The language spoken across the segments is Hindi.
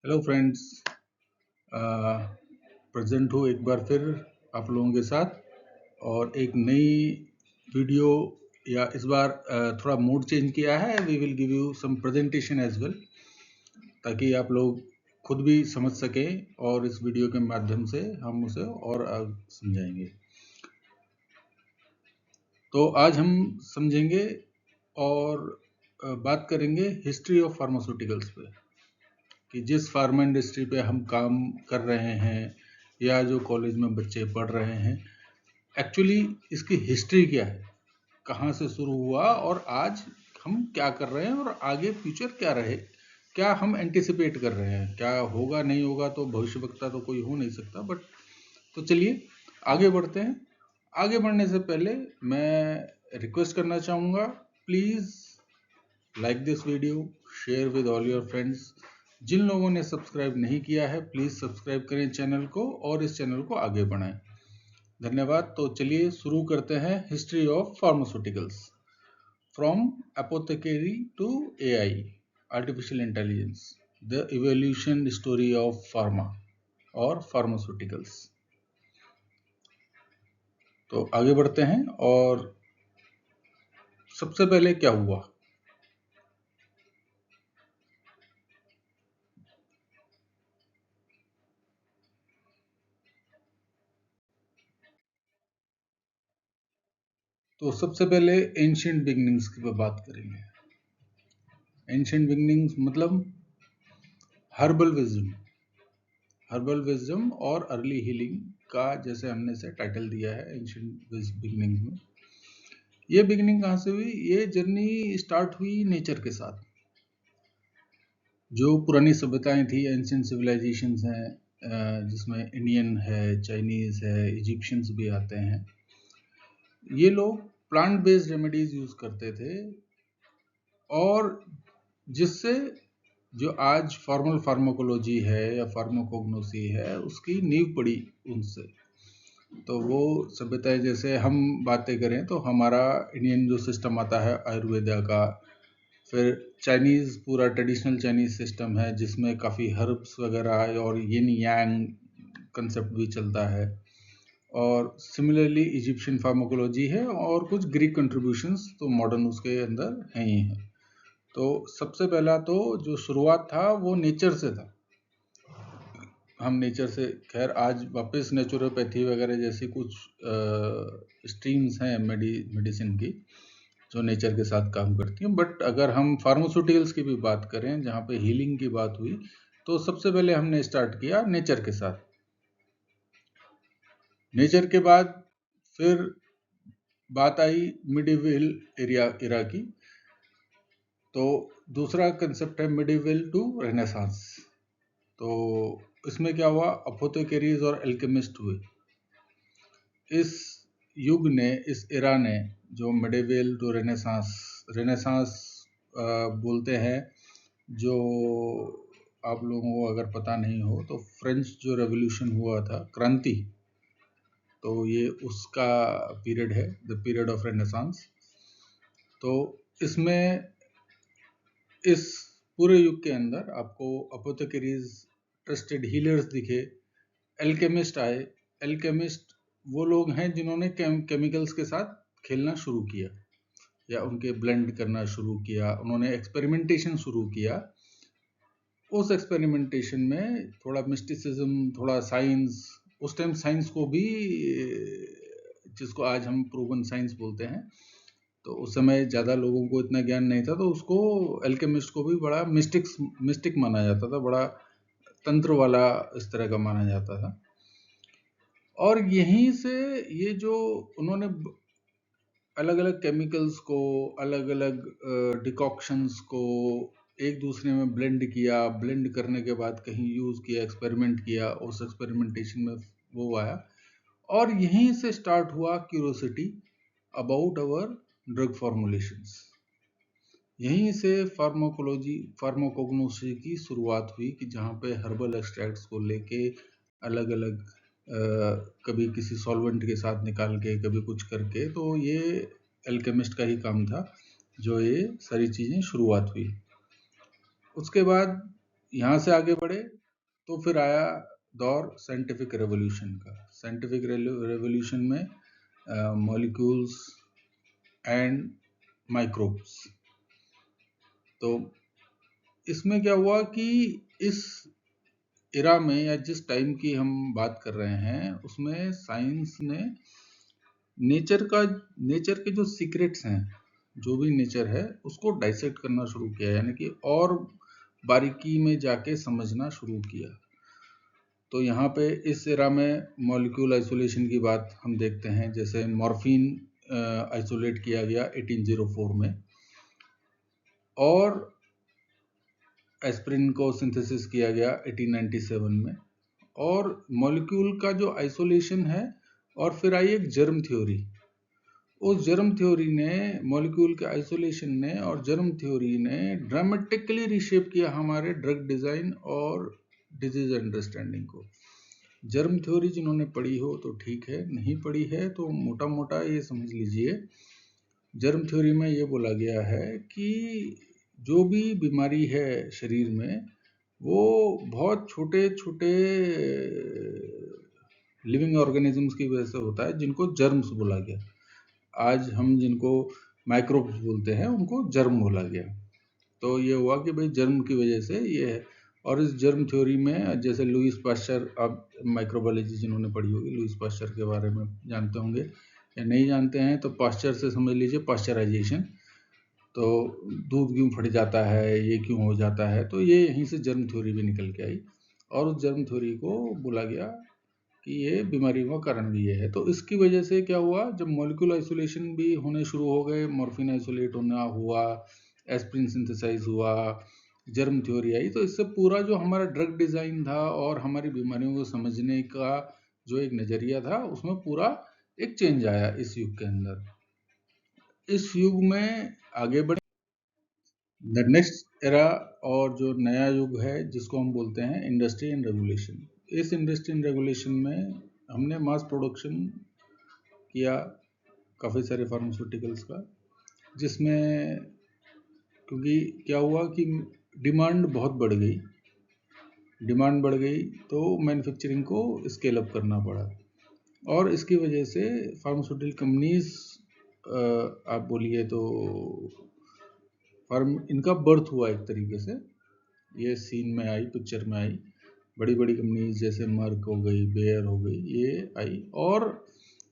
हेलो फ्रेंड्स, प्रेजेंट हूँ एक बार फिर आप लोगों के साथ और एक नई वीडियो। या इस बार थोड़ा मूड चेंज किया है। We will give you some presentation as well, ताकि आप लोग खुद भी समझ सकें और इस वीडियो के माध्यम से हम उसे और समझाएंगे। तो आज हम समझेंगे और बात करेंगे हिस्ट्री ऑफ फार्मास्यूटिकल्स पे, कि जिस फार्मा इंडस्ट्री पे हम काम कर रहे हैं या जो कॉलेज में बच्चे पढ़ रहे हैं, एक्चुअली इसकी हिस्ट्री क्या है, कहाँ से शुरू हुआ और आज हम क्या कर रहे हैं और आगे फ्यूचर क्या रहे, क्या हम एंटिसिपेट कर रहे हैं, क्या होगा नहीं होगा। तो भविष्यवक्ता तो कोई हो नहीं सकता, बट तो चलिए आगे बढ़ते हैं। आगे बढ़ने से पहले मैं रिक्वेस्ट करना चाहूँगा, please like this video, share with all your friends. जिन लोगों ने सब्सक्राइब नहीं किया है, प्लीज़ सब्सक्राइब करें चैनल को और इस चैनल को आगे बढ़ाएं। धन्यवाद। तो चलिए शुरू करते हैं। History of pharmaceuticals from apothecary to AI, artificial intelligence, the evolution story of pharma और फार्मास्यूटिकल्स। तो आगे बढ़ते हैं। और सबसे पहले क्या हुआ, तो सबसे पहले एंशिएंट बिगिनिंग्स की बात करेंगे। एंशिएंट बिगिनिंग्स मतलब हर्बल विजडम और अर्ली हीलिंग का, जैसे हमने से टाइटल दिया है एंशिएंट बिगिनिंग में। ये बिगिनिंग कहाँ से हुई? ये जर्नी स्टार्ट हुई नेचर के साथ। जो पुरानी सभ्यताएं थी, एंशिएंट सिविलाइजेशंस हैं, जिसमें इंडियन है, चाइनीज है, इजिप्शियंस भी आते हैं। ये लोग प्लांट बेस्ड रेमेडीज यूज करते थे, और जिससे जो आज फॉर्मल फार्माकोलॉजी है या फार्माकोग्नोसी है, उसकी नींव पड़ी उनसे। तो वो सभ्यताएं, जैसे हम बातें करें तो हमारा इंडियन जो सिस्टम आता है आयुर्वेदा का, फिर चाइनीज़ पूरा ट्रेडिशनल चाइनीज़ सिस्टम है जिसमें काफ़ी हर्ब्स वगैरह और यिन यांग कंसेप्ट भी चलता है, और सिमिलरली इजिप्शियन फार्माकोलॉजी है, और कुछ ग्रीक कंट्रीब्यूशंस तो मॉडर्न उसके अंदर हैं ही हैं। तो सबसे पहला तो जो शुरुआत था वो नेचर से था। हम नेचर से, खैर आज वापस नेचुरोपैथी वगैरह जैसी कुछ स्ट्रीम्स हैं मेडिसिन की जो नेचर के साथ काम करती हैं। बट अगर हम फार्मास्यूटिकल्स की भी बात करें, जहाँ पे हीलिंग की बात हुई, तो सबसे पहले हमने स्टार्ट किया नेचर के साथ। नेचर के बाद फिर बात आई मिडिवल एरा की। तो दूसरा कंसेप्ट है मिडिवल टू रेनेसांस। तो इसमें क्या हुआ, अपोथेकेरीज और एल्केमिस्ट हुए। इस युग ने, इस एरा ने, जो मिडिवल टू रेनेसांस बोलते हैं, जो आप लोगों को अगर पता नहीं हो तो फ्रेंच जो रेवोल्यूशन हुआ था, क्रांति, तो ये उसका पीरियड है, द पीरियड ऑफ रेनेसांस। तो इसमें इस पूरे युग के अंदर आपको अपोथेकेरीज, ट्रस्टेड हीलर्स दिखे, एल्केमिस्ट आए। एल्केमिस्ट वो लोग हैं जिन्होंने केमिकल्स के साथ खेलना शुरू किया या उनके ब्लेंड करना शुरू किया। उन्होंने एक्सपेरिमेंटेशन शुरू किया। उस एक्सपेरिमेंटेशन में थोड़ा मिस्टिसिज्म, थोड़ा साइंस, उस टाइम साइंस को भी, जिसको आज हम प्रूवन साइंस बोलते हैं, तो उस समय ज़्यादा लोगों को इतना ज्ञान नहीं था, तो उसको, एल्केमिस्ट को भी बड़ा मिस्टिक माना जाता था, बड़ा तंत्र वाला इस तरह का माना जाता था। और यहीं से ये जो उन्होंने अलग अलग केमिकल्स को, अलग अलग डिकॉक्शंस को एक दूसरे में ब्लेंड किया, ब्लेंड करने के बाद कहीं यूज़ किया, एक्सपेरिमेंट किया, उस एक्सपेरिमेंटेशन में वो आया, और यहीं से स्टार्ट हुआ curiosity about our drug formulations. यहीं से फार्माकोग्नोसी की शुरुआत हुई, कि जहाँ पे हर्बल एक्सट्रैक्ट्स को लेके अलग अलग कभी किसी सॉल्वेंट के साथ निकाल के, कभी कुछ करके, तो ये एल्केमिस्ट का ही काम था जो ये सारी चीज़ें शुरुआत हुई। उसके बाद यहाँ से आगे बढ़े तो फिर आया दौर साइंटिफिक रेवोल्यूशन का। साइंटिफिक रेवोल्यूशन में मॉलिक्यूल्स एंड माइक्रोब्स। तो इसमें क्या हुआ कि इस एरा में या जिस टाइम की हम बात कर रहे हैं उसमें साइंस ने नेचर के जो सीक्रेट्स हैं, जो भी नेचर है उसको डाइसेक्ट करना शुरू किया, यानी कि और बारीकी में जाके समझना शुरू किया। तो यहाँ पे इस एरा में मॉलिक्यूल आइसोलेशन की बात हम देखते हैं, जैसे मॉर्फिन आइसोलेट किया गया 1804 में, और एस्प्रिन को सिंथेसिस किया गया 1897 में। और मॉलिक्यूल का जो आइसोलेशन है, और फिर आई एक जर्म थ्योरी। उस जर्म थ्योरी ने, मॉलिक्यूल के आइसोलेशन ने और जर्म थ्योरी ने ड्रामेटिकली रिशेप किया हमारे ड्रग डिजाइन और डिजीज अंडरस्टैंडिंग को। जर्म थ्योरी जिन्होंने पढ़ी हो तो ठीक है, नहीं पढ़ी है तो मोटा मोटा ये समझ लीजिए। जर्म थ्योरी में ये बोला गया है कि जो भी बीमारी है शरीर में, वो बहुत छोटे छोटे लिविंग ऑर्गेनिजम्स की वजह से होता है, जिनको जर्म्स बोला गया। आज हम जिनको माइक्रोब्स बोलते हैं उनको जर्म बोला गया। तो ये हुआ कि भाई जर्म की वजह से ये है। और इस जर्म थ्योरी में जैसे लुईस पास्चर, आप माइक्रोबायोलॉजी जिन्होंने पढ़ी होगी, लुईस पास्चर के बारे में जानते होंगे, या नहीं जानते हैं तो पास्चर से समझ लीजिए पास्चराइजेशन। तो दूध क्यों फट जाता है, ये क्यों हो जाता है, तो ये यहीं से जर्म थ्योरी भी निकल के आई, और उस जर्म थ्योरी को बोला गया कि ये बीमारियों का कारण भी ये है। तो इसकी वजह से क्या हुआ, जब मॉलिक्यूल आइसोलेशन भी होने शुरू हो गए, मॉर्फिन आइसोलेट होना हुआ, एस्प्रिन सिंथेसाइज हुआ, जर्म थ्योरी आई, तो इससे पूरा जो हमारा ड्रग डिजाइन था और हमारी बीमारियों को समझने का जो एक नजरिया था, उसमें पूरा एक चेंज आया इस युग के अंदर। इस युग में आगे बढ़े द नेक्स्ट एरा, और जो नया युग है जिसको हम बोलते हैं इंडस्ट्री एंड रेगुलेशन। इस इंडस्ट्री एंड रेगुलेशन में हमने मास प्रोडक्शन किया काफ़ी सारे फार्मास्यूटिकल्स का, जिसमें क्योंकि क्या हुआ कि डिमांड बहुत बढ़ गई, तो मैन्युफैक्चरिंग को स्केल अप करना पड़ा, और इसकी वजह से फार्मास्यूटिकल कंपनीज, आप बोलिए तो इनका बर्थ हुआ एक तरीके से, ये सीन में आई, पिक्चर में आई। बड़ी बड़ी कंपनीज जैसे मर्क हो गई, बेयर हो गई, ये आई। और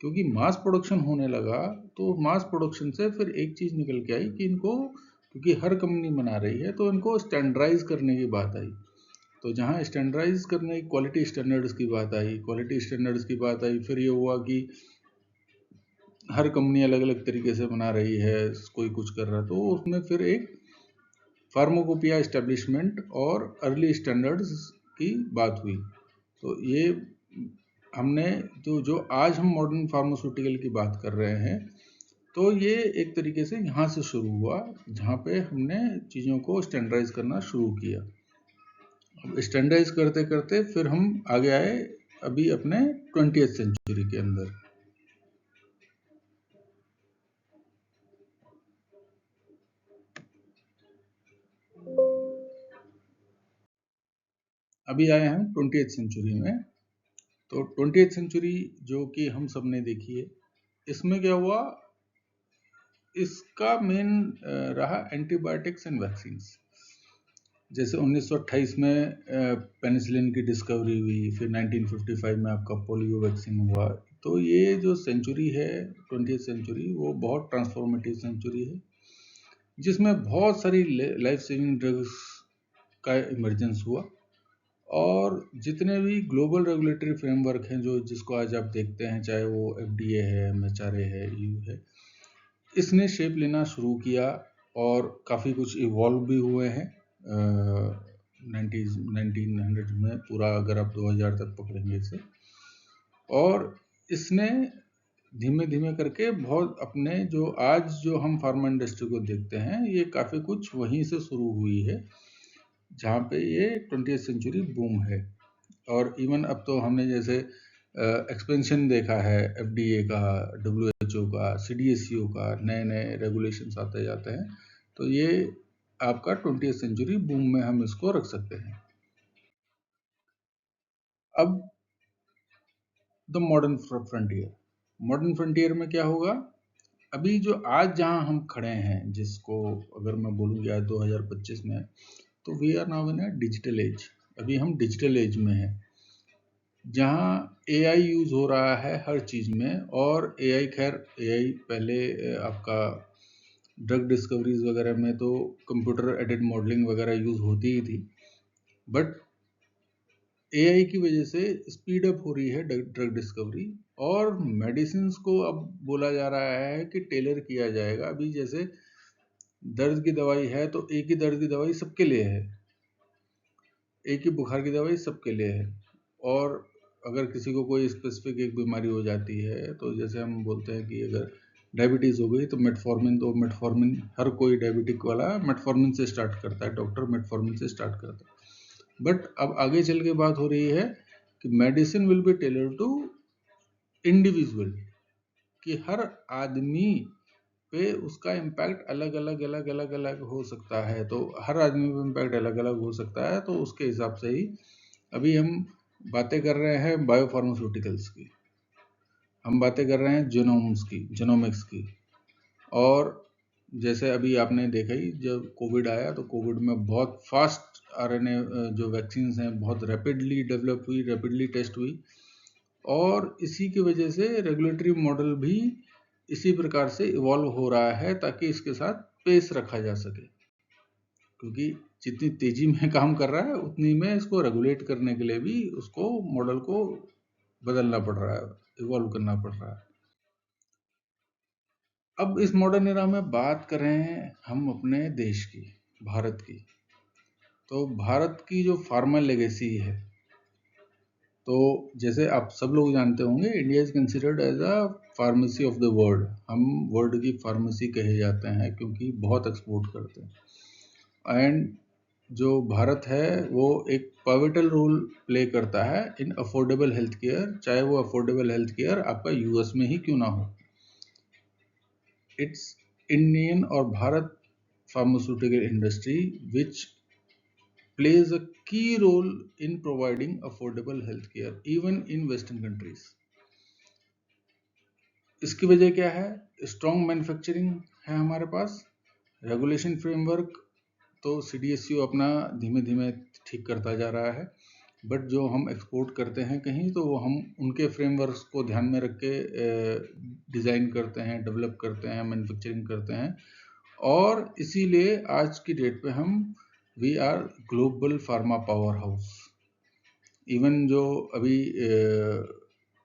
क्योंकि मास प्रोडक्शन होने लगा, तो मास प्रोडक्शन से फिर एक चीज़ निकल के आई कि इनको, क्योंकि हर कंपनी बना रही है, तो इनको स्टैंडर्डाइज करने की बात आई। तो जहाँ स्टैंडर्डाइज करने, क्वालिटी स्टैंडर्ड्स की बात आई, फिर ये हुआ कि हर कंपनी अलग अलग तरीके से बना रही है, कोई कुछ कर रहा है, तो उसमें फिर एक फार्माकोपिया एस्टेब्लिशमेंट और अर्ली स्टैंडर्ड्स की बात हुई। तो ये हमने जो आज हम मॉडर्न फार्मास्यूटिकल की बात कर रहे हैं, तो ये एक तरीके से यहाँ से शुरू हुआ, जहाँ पे हमने चीज़ों को स्टैंडर्डाइज करना शुरू किया। अब स्टैंडर्डाइज करते करते फिर हम आगे आए अभी अपने 20th सेंचुरी के अंदर। अभी आए हैं 20th सेंचुरी में। तो 20th सेंचुरी जो कि हम सब ने देखी है, इसमें क्या हुआ, इसका मेन रहा एंटीबायोटिक्स एंड वैक्सीन्स। जैसे 1928 में पेनिसिलिन की डिस्कवरी हुई, फिर 1955 में आपका पोलियो वैक्सीन हुआ। तो ये जो सेंचुरी है 20th सेंचुरी, वो बहुत ट्रांसफॉर्मेटिव सेंचुरी है, जिसमें बहुत सारी लाइफ सेविंग ड्रग्स का इमरजेंस हुआ, और जितने भी ग्लोबल रेगुलेटरी फ्रेमवर्क हैं, जो जिसको आज आप देखते हैं, चाहे वो FDA है, MHRA है, EU है, इसने शेप लेना शुरू किया, और काफ़ी कुछ इवॉल्व भी हुए हैं 1900 में पूरा, अगर आप 2000 तक पकड़ेंगे इसे। और इसने धीमे धीमे करके बहुत अपने जो आज जो हम फार्मा इंडस्ट्री को देखते हैं, ये काफ़ी कुछ वहीं से शुरू हुई है, जहाँ पे ये 20th सेंचुरी बूम है। और इवन अब तो हमने जैसे एक्सपेंशन देखा है FDA का, WHO का, CDSCO का, नए नए रेगुलेशंस आते जाते हैं। तो ये आपका 20th सेंचुरी बूम में हम इसको रख सकते हैं। अब द मॉडर्न फ्रंटियर में क्या होगा? अभी जो आज जहां हम खड़े हैं, जिसको अगर मैं बोलूँ आज 2025 में, तो we are now in a digital age. अभी हम डिजिटल एज में हैं, जहां एआई यूज हो रहा है हर चीज में। और एआई, खैर एआई पहले आपका ड्रग डिस्कवरीज वगैरह में तो कंप्यूटर एडेड मॉडलिंग वगैरह यूज होती ही थी, बट एआई की वजह से स्पीड अप हो रही है ड्रग डिस्कवरी। और मेडिसिन को अब बोला जा रहा है कि टेलर किया जाएगा। अभी जैसे दर्द की दवाई है तो एक ही दर्द की दवाई सबके लिए है, एक ही बुखार की दवाई सबके लिए है। और अगर किसी को कोई स्पेसिफिक एक बीमारी हो जाती है, तो जैसे हम बोलते हैं कि अगर डायबिटीज़ हो गई तो मेटफॉर्मिन हर कोई डायबिटिक वाला मेटफॉर्मिन से स्टार्ट करता है, डॉक्टर मेटफॉर्मिन से स्टार्ट करता है। बट अब आगे चल के बात हो रही है कि medicine will be tailor to individual, कि हर आदमी पे उसका इम्पैक्ट अलग अलग अलग अलग अलग हो सकता है। तो हर आदमी पे इम्पैक्ट अलग अलग हो सकता है, तो उसके हिसाब से ही अभी हम बातें कर रहे हैं बायोफार्मास्यूटिकल्स की, हम बातें कर रहे हैं जेनोमिक्स की। और जैसे अभी आपने देखा ही, जब कोविड आया तो कोविड में बहुत फास्ट आरएनए जो वैक्सीन्स हैं बहुत रैपिडली डेवलप हुई, रैपिडली टेस्ट हुई। और इसी की वजह से रेगुलेटरी मॉडल भी इसी प्रकार से इवॉल्व हो रहा है, ताकि इसके साथ पेस रखा जा सके। क्योंकि जितनी तेजी में काम कर रहा है, उतनी में इसको रेगुलेट करने के लिए भी उसको मॉडल को बदलना पड़ रहा है, इवॉल्व करना पड़ रहा है। अब इस मॉडर्न एरा में बात करें हम अपने देश की, भारत की, तो भारत की जो फार्मा लेगेसी है, तो जैसे आप सब लोग जानते होंगे, India is considered as a pharmacy of the world. हम वर्ल्ड की फार्मेसी कहे जाते हैं, क्योंकि बहुत एक्सपोर्ट करते हैं। एंड जो भारत है वो एक पाइवटल रोल प्ले करता है इन अफोर्डेबल हेल्थ केयर, चाहे वो अफोर्डेबल हेल्थ केयर आपका यूएस में ही क्यों ना हो। इट्स इंडियन और Bharat pharmaceutical industry which plays a key role in providing affordable healthcare even in western countries. इसकी वजह क्या है? स्ट्रॉन्ग मैन्युफैक्चरिंग है हमारे पास, रेगुलेशन फ्रेमवर्क तो सीडीएसयू अपना धीमे धीमे ठीक करता जा रहा है, बट जो हम एक्सपोर्ट करते हैं कहीं, तो वो हम उनके फ्रेमवर्क्स को ध्यान में रख के डिज़ाइन करते हैं, डेवलप करते हैं, मैन्युफैक्चरिंग करते हैं। और इसीलिए आज की डेट पे हम we are global pharma power house. Even जो अभी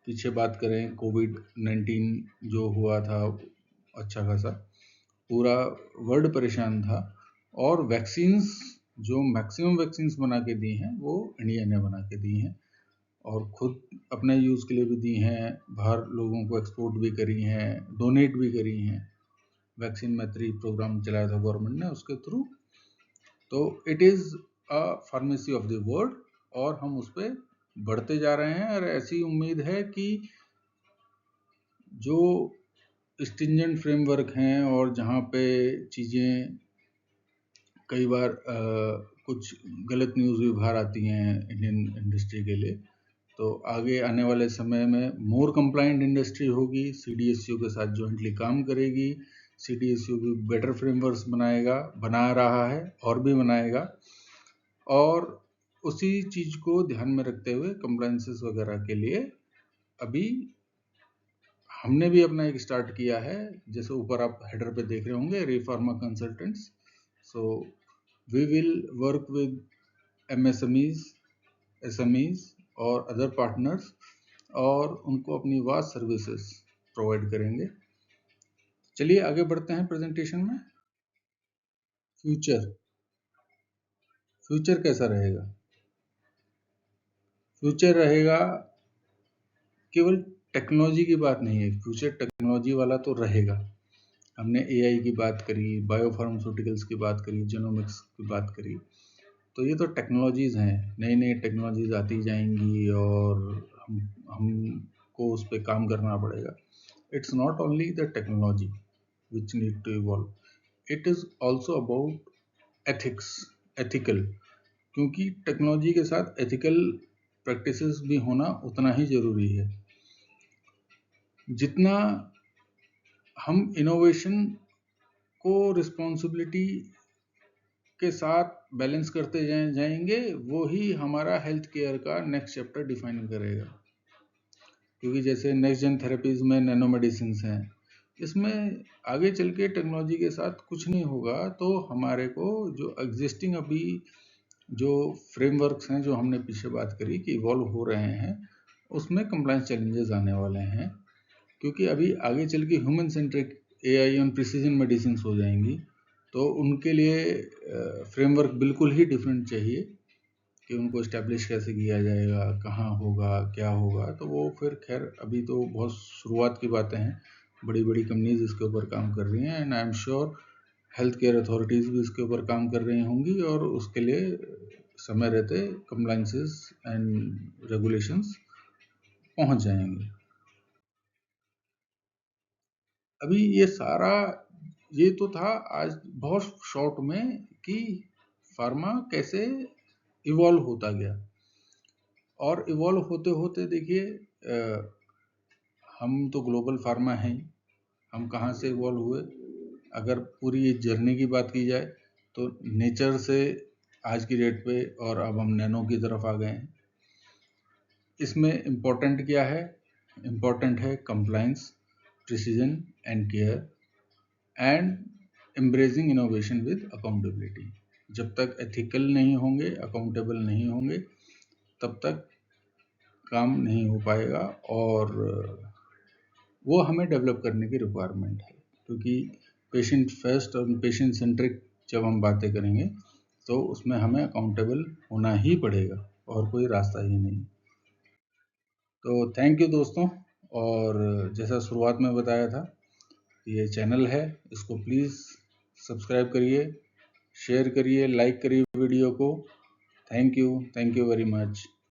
पीछे बात करें, कोविड-19 जो हुआ था, अच्छा खासा पूरा वर्ल्ड परेशान था। और वैक्सीन्स, जो मैक्सिमम वैक्सीन्स बना के दी हैं, वो इंडिया ने बना के दी हैं, और खुद अपने यूज़ के लिए भी दी हैं, बाहर लोगों को एक्सपोर्ट भी करी हैं, डोनेट भी करी हैं। वैक्सीन मैत्री प्रोग्राम चलाया था गवर्नमेंट ने, उसके थ्रू। तो it is a pharmacy of the world, और हम उस पर बढ़ते जा रहे हैं। और ऐसी उम्मीद है कि जो स्ट्रिंजेंट फ्रेमवर्क हैं, और जहाँ पे चीज़ें कई बार कुछ गलत न्यूज़ भी बाहर आती हैं इंडियन इंडस्ट्री के लिए, तो आगे आने वाले समय में मोर कंप्लाइंट इंडस्ट्री होगी, सीडीएसयू के साथ जॉइंटली काम करेगी, सीडीएसयू भी बेटर फ्रेमवर्क्स बना रहा है और भी बनाएगा। और उसी चीज़ को ध्यान में रखते हुए कंप्लायंसेस वगैरह के लिए अभी हमने भी अपना एक स्टार्ट किया है, जैसे ऊपर आप हेडर पे देख रहे होंगे, रीफार्मा consultants. So we will work with MSMEs, SMEs और अदर पार्टनर्स, और उनको अपनी वास्ट सर्विसेज प्रोवाइड करेंगे। चलिए आगे बढ़ते हैं प्रेजेंटेशन में। फ्यूचर कैसा रहेगा? फ्यूचर रहेगा, केवल टेक्नोलॉजी की बात नहीं है, फ्यूचर टेक्नोलॉजी वाला तो रहेगा। हमने एआई की बात करी, बायोफार्मास्यूटिकल्स की बात करी, जेनोमिक्स की बात करी, तो ये तो टेक्नोलॉजीज़ हैं, नई नई टेक्नोलॉजीज़ आती जाएंगी, और हमको उस पर काम करना पड़ेगा। It's not only the technology which need to evolve, it is also about ethical, क्योंकि टेक्नोलॉजी के साथ एथिकल प्रैक्टिसेस भी होना उतना ही ज़रूरी है। जितना हम इनोवेशन को रिस्पॉन्सिबिलिटी के साथ बैलेंस करते जाएंगे, वो ही हमारा हेल्थ केयर का नेक्स्ट चैप्टर डिफाइन करेगा। क्योंकि जैसे नेक्स्ट जेन थेरेपीज में नैनो मेडिसिन हैं, इसमें आगे चल के टेक्नोलॉजी के साथ कुछ नहीं होगा, तो हमारे को जो एग्जिस्टिंग अभी जो फ्रेमवर्क्स हैं, जो हमने पीछे बात करी कि इवॉल्व हो रहे हैं, उसमें कंप्लायंस चैलेंजेस आने वाले हैं। क्योंकि अभी आगे चल के ह्यूमन सेंट्रिक AI और प्रिसीजन मेडिसिन हो जाएंगी, तो उनके लिए फ्रेमवर्क बिल्कुल ही डिफरेंट चाहिए कि उनको इस्टेब्लिश कैसे किया जाएगा, कहाँ होगा, क्या होगा। तो वो फिर खैर अभी तो बहुत शुरुआत की बातें हैं, बड़ी बड़ी कंपनीज इसके ऊपर काम कर रही हैं, and I am sure health care authorities भी इसके ऊपर काम कर रही होंगी, और उसके लिए समय रहते कंप्लायंसेस एंड रेगुलेशंस पहुंच जाएंगे। अभी ये तो था आज बहुत शॉर्ट में कि फार्मा कैसे इवॉल्व होता गया, और इवॉल्व होते होते देखिए हम तो ग्लोबल फार्मा हैं ही, हम कहाँ से इवॉल्व हुए। अगर पूरी ये जर्नी की बात की जाए तो नेचर से आज की डेट पे, और अब हम नैनो की तरफ आ गए हैं। इसमें इम्पोर्टेंट क्या है? इम्पोर्टेंट है compliance, precision and care, and embracing innovation with accountability. जब तक एथिकल नहीं होंगे, अकाउंटेबल नहीं होंगे, तब तक काम नहीं हो पाएगा, और वो हमें डेवलप करने की रिक्वायरमेंट है। क्योंकि पेशेंट फर्स्ट और पेशेंट सेंट्रिक जब हम बातें करेंगे, तो उसमें हमें अकाउंटेबल होना ही पड़ेगा, और कोई रास्ता ही नहीं। तो थैंक यू दोस्तों, और जैसा शुरुआत में बताया था, ये चैनल है, इसको प्लीज़ सब्सक्राइब करिए, शेयर करिए, लाइक करिए वीडियो को। Thank you very much.